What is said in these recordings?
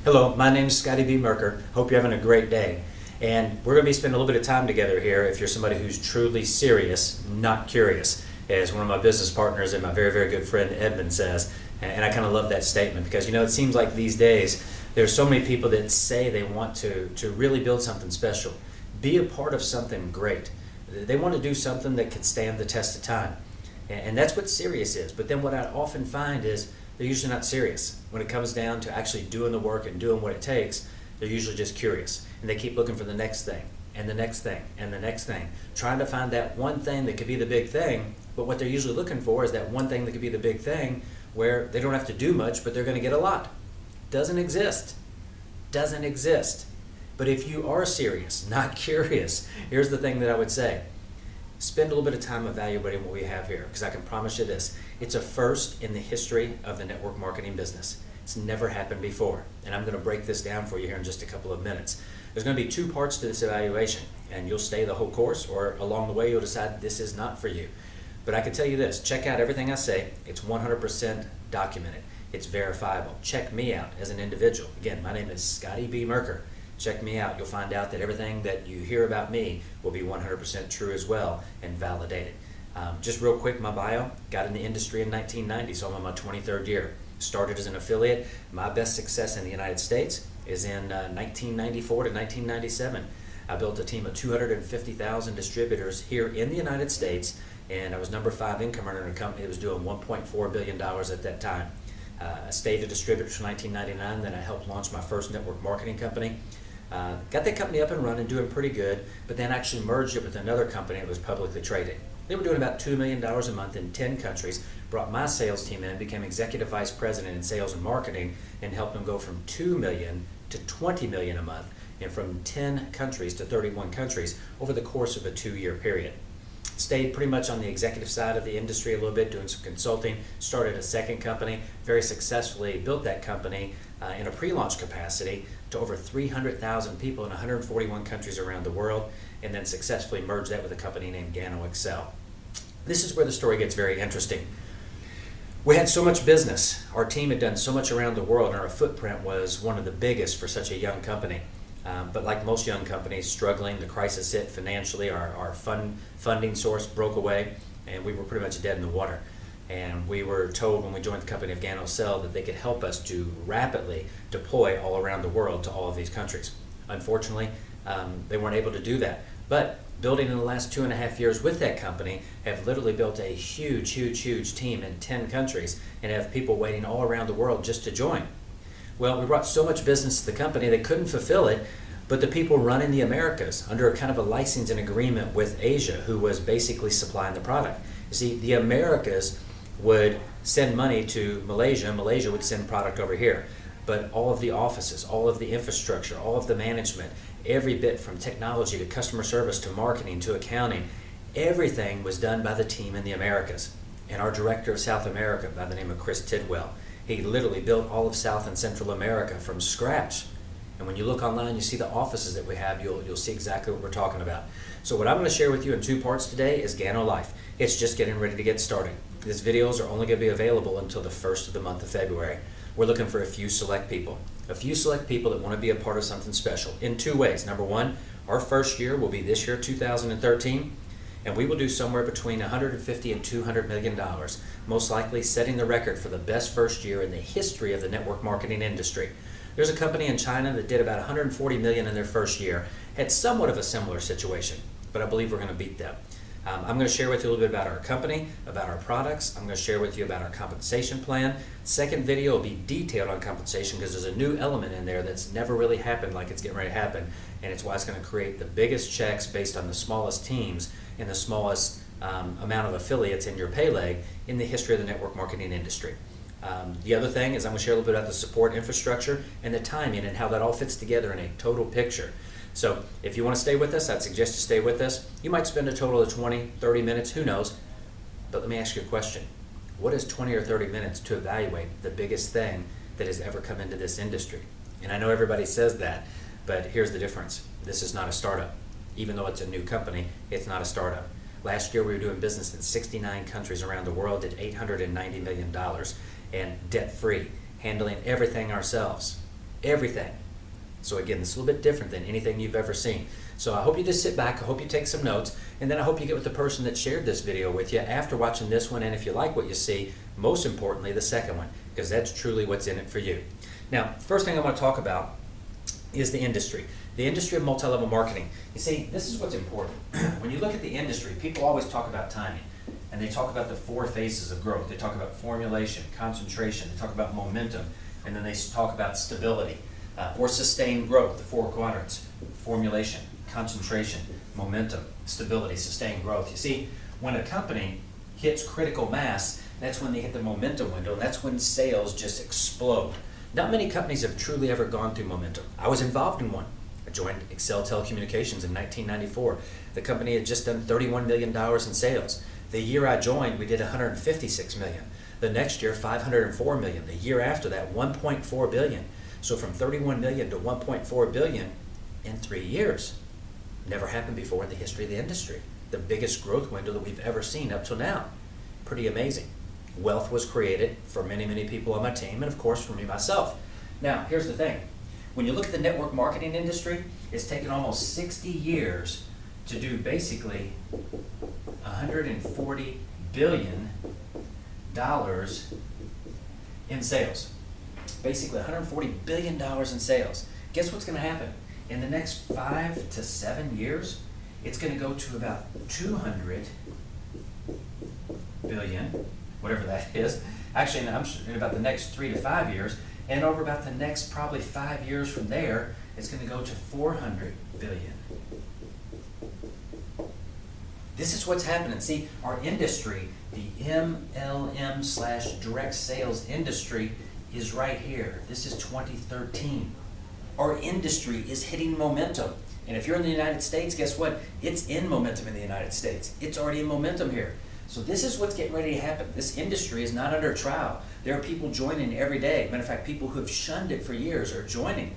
Hello, my name is Scotty B. Merker. Hope you're having a great day. And we're going to be spending a little bit of time together here if you're somebody who's truly serious, not curious, as one of my business partners and my very, very good friend Edmund says. And I kind of love that statement because, it seems like these days there's so many people that say they want to really build something special, be a part of something great. They want to do something that can stand the test of time. And that's what serious is. But then what I often find is they're usually not serious. When it comes down to actually doing the work and doing what it takes, they're usually just curious. And they keep looking for the next thing, and the next thing, and the next thing, trying to find that one thing that could be the big thing. But what they're usually looking for is that one thing that could be the big thing where they don't have to do much, but they're going to get a lot. Doesn't exist. Doesn't exist. But if you are serious, not curious, here's the thing that I would say. Spend a little bit of time evaluating what we have here, because I can promise you this. It's a first in the history of the network marketing business. It's never happened before. And I'm going to break this down for you here in just a couple of minutes. There's going to be two parts to this evaluation, and you'll stay the whole course, or along the way you'll decide this is not for you. But I can tell you this, check out everything I say. It's 100% documented. It's verifiable. Check me out as an individual. Again, my name is Scotty B. Merker. Check me out. You'll find out that everything that you hear about me will be 100% true as well and validated. Just real quick, my bio, got in the industry in 1990, so I'm on my 23rd year. Started as an affiliate. My best success in the United States is in 1994 to 1997. I built a team of 250,000 distributors here in the United States, and I was number 5 income earner in a company that was doing $1.4 billion at that time. I stayed a distributor from 1999, then I helped launch my first network marketing company. Got that company up and running, doing pretty good, but then actually merged it with another company that was publicly traded. They were doing about $2 million a month in 10 countries, brought my sales team in, became executive vice president in sales and marketing, and helped them go from $2 million to $20 million a month, and from 10 countries to 31 countries over the course of a 2-year period. Stayed pretty much on the executive side of the industry a little bit, doing some consulting, started a second company, very successfully built that company in a pre-launch capacity to over 300,000 people in 141 countries around the world, and then successfully merged that with a company named GanoLife. This is where the story gets very interesting. We had so much business, our team had done so much around the world, and our footprint was one of the biggest for such a young company. But like most young companies struggling, the crisis hit financially, our funding source broke away, and we were pretty much dead in the water. And we were told when we joined the company of GanoLife that they could help us to rapidly deploy all around the world to all of these countries. Unfortunately, they weren't able to do that. But building in the last 2.5 years with that company, have literally built a huge team in 10 countries and have people waiting all around the world just to join. Well, we brought so much business to the company they couldn't fulfill it, but the people running the Americas under a kind of a licensing agreement with Asia, who was basically supplying the product. You see, the Americas would send money to Malaysia, Malaysia would send product over here. But all of the offices, all of the infrastructure, all of the management, every bit from technology to customer service to marketing to accounting, everything was done by the team in the Americas. And our director of South America, by the name of Chris Tidwell, he literally built all of South and Central America from scratch. And when you look online, you see the offices that we have, you'll see exactly what we're talking about. So what I'm going to share with you in 2 parts today is GanoLife. It's just getting ready to get started. These videos are only going to be available until the 1st of the month of February. We're looking for a few select people that want to be a part of something special in 2 ways. Number 1, our first year will be this year, 2013, and we will do somewhere between $150 and $200 million, most likely setting the record for the best first year in the history of the network marketing industry. There's a company in China that did about $140 million in their first year, had somewhat of a similar situation, but I believe we're going to beat them. I'm going to share with you a little bit about our company, about our products. I'm going to share with you about our compensation plan. Second video will be detailed on compensation because there's a new element in there that's never really happened like it's getting ready to happen, and it's why it's going to create the biggest checks based on the smallest teams and the smallest amount of affiliates in your pay leg in the history of the network marketing industry. The other thing is I'm going to share a little bit about the support infrastructure and the timing and how that all fits together in a total picture. So if you want to stay with us, I'd suggest you stay with us. You might spend a total of 20, 30 minutes, who knows? But let me ask you a question. What is 20 or 30 minutes to evaluate the biggest thing that has ever come into this industry? And I know everybody says that, but here's the difference. This is not a startup. Even though it's a new company, it's not a startup. Last year we were doing business in 69 countries around the world, did $890 million, and debt-free, handling everything ourselves. everything. So again, this is a little bit different than anything you've ever seen. So I hope you just sit back, I hope you take some notes, and then I hope you get with the person that shared this video with you after watching this one, and if you like what you see, most importantly, the second one, because that's truly what's in it for you. Now, first thing I want to talk about is the industry. The industry of multi-level marketing. You see, this is what's important. When you look at the industry, people always talk about timing, and they talk about the 4 phases of growth. They talk about formulation, concentration, they talk about momentum, and then they talk about stability or sustained growth, the 4 quadrants: formulation, concentration, momentum, stability, sustained growth. You see, when a company hits critical mass, that's when they hit the momentum window, and that's when sales just explode. Not many companies have truly ever gone through momentum. I was involved in one. I joined Excel Telecommunications in 1994. The company had just done $31 million in sales. The year I joined, we did $156 million. The next year, $504 million. The year after that, $1.4 billion. So from $31 million to $1.4 billion in 3 years. Never happened before in the history of the industry. The biggest growth window that we've ever seen up till now. Pretty amazing. Wealth was created for many, many people on my team, and of course for me myself. Now, here's the thing. When you look at the network marketing industry, it's taken almost 60 years to do basically $140 billion in sales. Basically $140 billion in sales. Guess what's going to happen? In the next 5 to 7 years, it's going to go to about 200 billion, whatever that is. Actually, in about the next 3 to 5 years, and over about the next probably 5 years from there, it's going to go to 400 billion. This is what's happening. See, our industry, the MLM/direct sales industry, is right here. This is 2013. Our industry is hitting momentum. And if you're in the United States, guess what? It's in momentum in the United States. It's already in momentum here. So this is what's getting ready to happen. This industry is not under trial. There are people joining every day. Matter of fact, people who have shunned it for years are joining.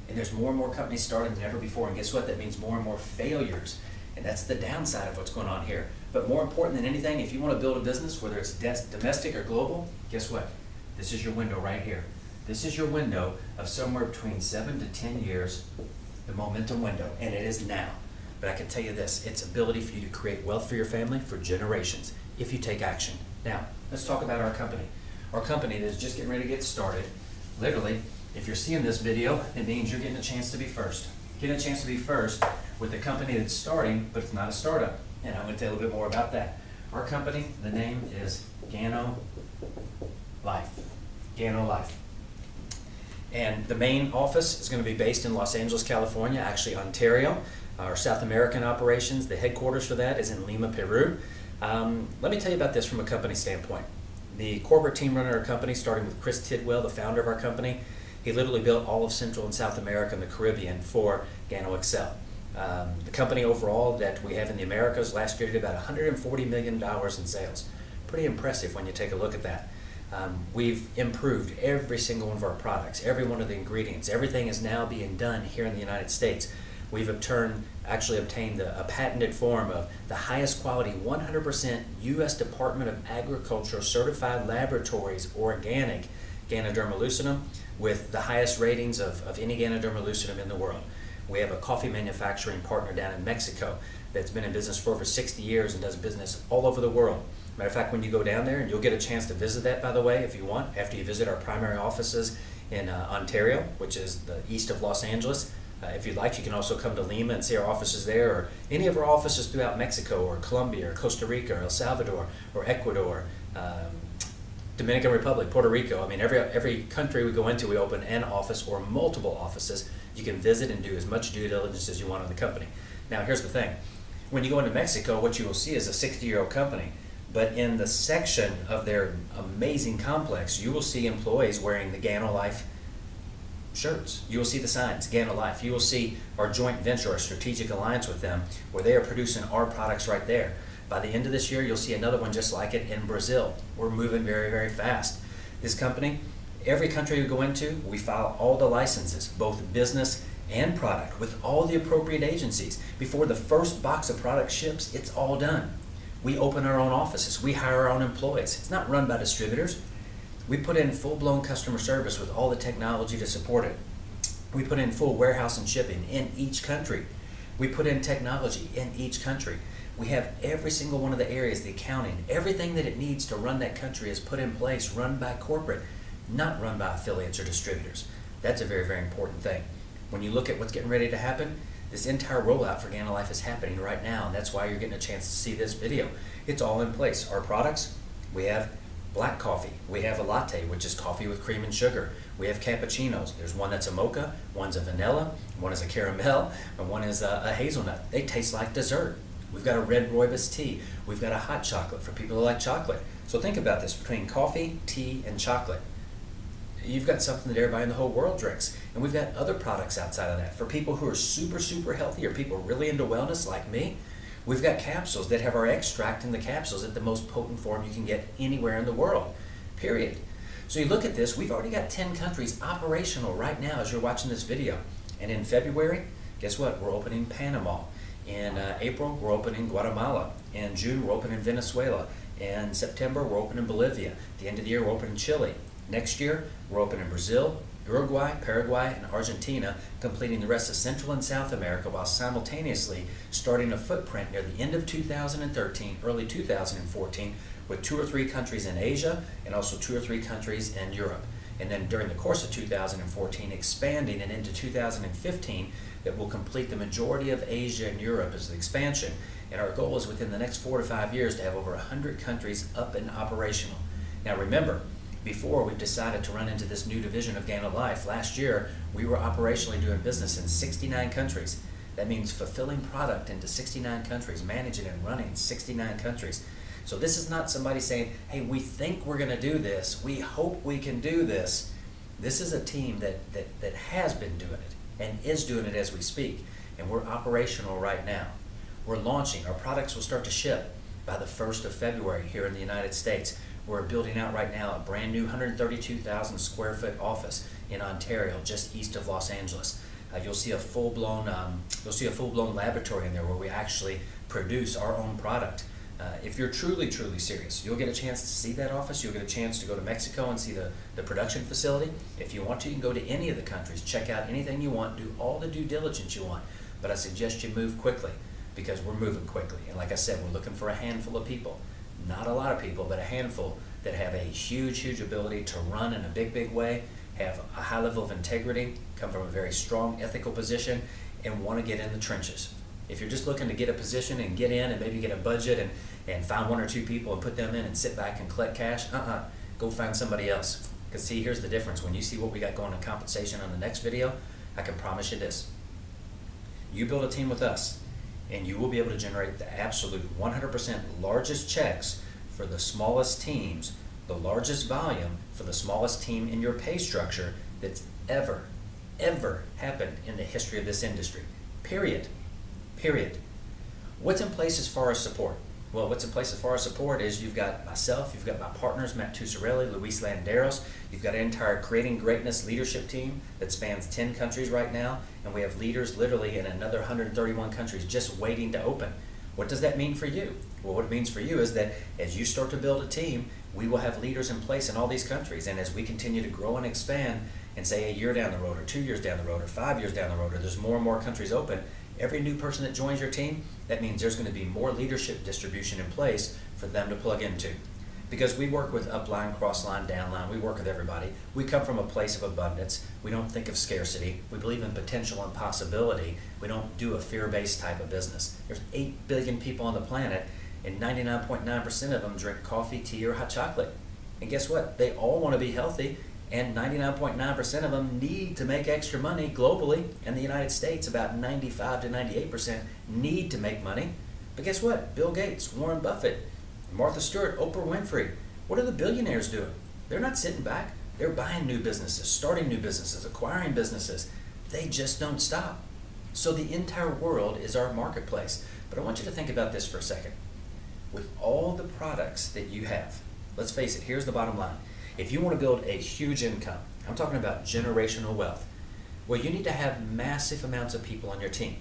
And there's more and more companies starting than ever before. And guess what? That means more and more failures. And that's the downside of what's going on here. But more important than anything, if you want to build a business, whether it's domestic or global, guess what? This is your window right here. This is your window of somewhere between 7 to 10 years, the momentum window, and it is now. But I can tell you this, it's ability for you to create wealth for your family for generations if you take action. Now, let's talk about our company. Our company that is just getting ready to get started. Literally, if you're seeing this video, it means you're getting a chance to be first. Getting a chance to be first with a company that's starting, but it's not a startup. And I'm going to tell you a little bit more about that. Our company, the name is GanoLife. GanoLife. And the main office is going to be based in Los Angeles, California, actually Ontario. Our South American operations, the headquarters for that is in Lima, Peru. Let me tell you about this from a company standpoint. The corporate team running our company, starting with Chris Tidwell, the founder of our company, he literally built all of Central and South America and the Caribbean for GanoExcel. The company overall that we have in the Americas last year did about $140 million in sales. Pretty impressive when you take a look at that. We've improved every single one of our products, every one of the ingredients. Everything is now being done here in the United States. We've actually obtained a patented form of the highest quality 100% U.S. Department of Agriculture certified laboratories organic Ganoderma lucidum with the highest ratings of any Ganoderma lucidum in the world. We have a coffee manufacturing partner down in Mexico that's been in business for over 60 years and does business all over the world. Matter of fact, when you go down there, and you'll get a chance to visit that, by the way, if you want, after you visit our primary offices in Ontario, which is the east of Los Angeles. If you'd like, you can also come to Lima and see our offices there, or any of our offices throughout Mexico, or Colombia, or Costa Rica, or El Salvador, or Ecuador, Dominican Republic, Puerto Rico. I mean, every country we go into, we open an office or multiple offices. You can visit and do as much due diligence as you want on the company. Now, here's the thing. When you go into Mexico, what you will see is a 60-year-old company. But in the section of their amazing complex, you will see employees wearing the GanoLife shirts. You will see the signs, GanoLife. You will see our joint venture, our strategic alliance with them, where they are producing our products right there. By the end of this year, you'll see another one just like it in Brazil. We're moving very, very fast. This company, every country we go into, we file all the licenses, both business and product, with all the appropriate agencies. Before the first box of product ships, it's all done. We open our own offices. We hire our own employees. It's not run by distributors. We put in full-blown customer service with all the technology to support it. We put in full warehouse and shipping in each country. We put in technology in each country. We have every single one of the areas, the accounting, everything that it needs to run that country is put in place, run by corporate, not run by affiliates or distributors. That's a very, very important thing. When you look at what's getting ready to happen, this entire rollout for GanoLife is happening right now, and that's why you're getting a chance to see this video. It's all in place. Our products, we have black coffee. We have a latte, which is coffee with cream and sugar. We have cappuccinos. There's one that's a mocha, one's a vanilla, one is a caramel, and one is a hazelnut. They taste like dessert. We've got a red rooibos tea. We've got a hot chocolate for people who like chocolate. So think about this, between coffee, tea, and chocolate, you've got something that everybody in the whole world drinks. And we've got other products outside of that. For people who are super, super healthy, or people really into wellness like me, we've got capsules that have our extract in the capsules at the most potent form you can get anywhere in the world, period. So you look at this, we've already got 10 countries operational right now as you're watching this video. And in February, guess what? We're opening Panama. In April, we're opening Guatemala. In June, we're opening Venezuela. In September, we're opening Bolivia. At the end of the year, we're opening Chile. Next year, we're opening Brazil, Uruguay, Paraguay, and Argentina, completing the rest of Central and South America while simultaneously starting a footprint near the end of 2013, early 2014, with 2 or 3 countries in Asia and also 2 or 3 countries in Europe. And then during the course of 2014, expanding and into 2015, that will complete the majority of Asia and Europe as the expansion. And our goal is within the next 4 to 5 years to have over 100 countries up and operational. Now remember, before we've decided to run into this new division of GanoLife, last year we were operationally doing business in 69 countries. That means fulfilling product into 69 countries, managing and running 69 countries. So this is not somebody saying, hey, we think we're going to do this, we hope we can do this. This is a team that has been doing it and is doing it as we speak, and we're operational right now. We're launching. Our products will start to ship by the 1st of February here in the United States. We're building out right now a brand new 132,000 square foot office in Ontario, just east of Los Angeles. You'll see a full-blown laboratory in there where we actually produce our own product. If you're truly, truly serious, you'll get a chance to see that office. You'll get a chance to go to Mexico and see the production facility. If you want to, you can go to any of the countries, check out anything you want, do all the due diligence you want. But I suggest you move quickly, because we're moving quickly. And like I said, we're looking for a handful of people. Not a lot of people, but a handful that have a huge, huge ability to run in a big, big way, have a high level of integrity, come from a very strong ethical position, and want to get in the trenches. If you're just looking to get a position and get in and maybe get a budget and find 1 or 2 people and put them in and sit back and collect cash, go find somebody else. Because see, here's the difference. When you see what we got going in compensation on the next video, I can promise you this. You build a team with us, and you will be able to generate the absolute 100% largest checks for the smallest teams, the largest volume for the smallest team in your pay structure that's ever happened in the history of this industry. Period. What's in place as far as support? Well, what's in place as far as support is you've got myself, you've got my partners, Matt Tussarelli, Luis Landeros, you've got an entire Creating Greatness leadership team that spans 10 countries right now, and we have leaders literally in another 131 countries just waiting to open. What does that mean for you? Well, what it means for you is that as you start to build a team, we will have leaders in place in all these countries, and as we continue to grow and expand, and say a year down the road, or 2 years down the road, or 5 years down the road, or there's more and more countries open, every new person that joins your team, that means there's going to be more leadership distribution in place for them to plug into. Because we work with upline, crossline, downline, we work with everybody. We come from a place of abundance. We don't think of scarcity. We believe in potential and possibility. We don't do a fear-based type of business. There's 8 billion people on the planet, and 99.9% of them drink coffee, tea, or hot chocolate. And guess what? They all want to be healthy, and 99.9% of them need to make extra money globally. In the United States, about 95 to 98% need to make money. But guess what? Bill Gates, Warren Buffett, Martha Stewart, Oprah Winfrey, what are the billionaires doing? They're not sitting back. They're buying new businesses, starting new businesses, acquiring businesses. They just don't stop. So the entire world is our marketplace. But I want you to think about this for a second. With all the products that you have, let's face it, here's the bottom line. If you want to build a huge income, I'm talking about generational wealth, well, you need to have massive amounts of people on your team.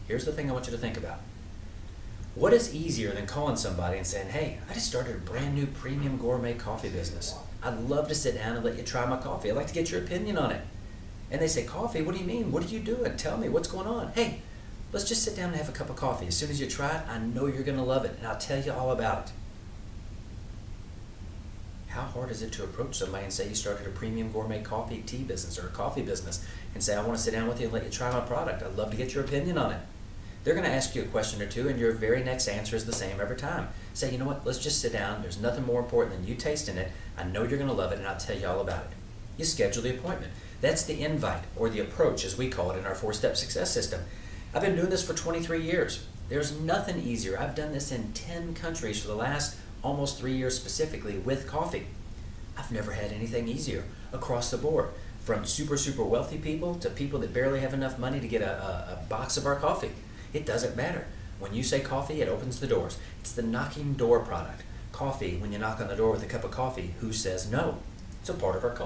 Here's the thing I want you to think about. What is easier than calling somebody and saying, hey, I just started a brand new premium gourmet coffee business. I'd love to sit down and let you try my coffee. I'd like to get your opinion on it. And they say, coffee? What do you mean? What are you doing? Tell me, what's going on? Hey, let's just sit down and have a cup of coffee. As soon as you try it, I know you're going to love it, and I'll tell you all about it. How hard is it to approach somebody and say you started a premium gourmet coffee tea business or a coffee business and say, I want to sit down with you and let you try my product. I'd love to get your opinion on it. They're going to ask you a question or two, and your very next answer is the same every time. Say, you know what, let's just sit down. There's nothing more important than you tasting it. I know you're going to love it, and I'll tell you all about it. You schedule the appointment. That's the invite, or the approach, as we call it in our 4-step success system. I've been doing this for 23 years. There's nothing easier. I've done this in 10 countries for the last almost 3 years specifically with coffee. I've never had anything easier across the board, from super, super wealthy people to people that barely have enough money to get a box of our coffee. It doesn't matter. When you say coffee, it opens the doors. It's the knocking door product. Coffee, when you knock on the door with a cup of coffee, who says no? It's a part of our culture.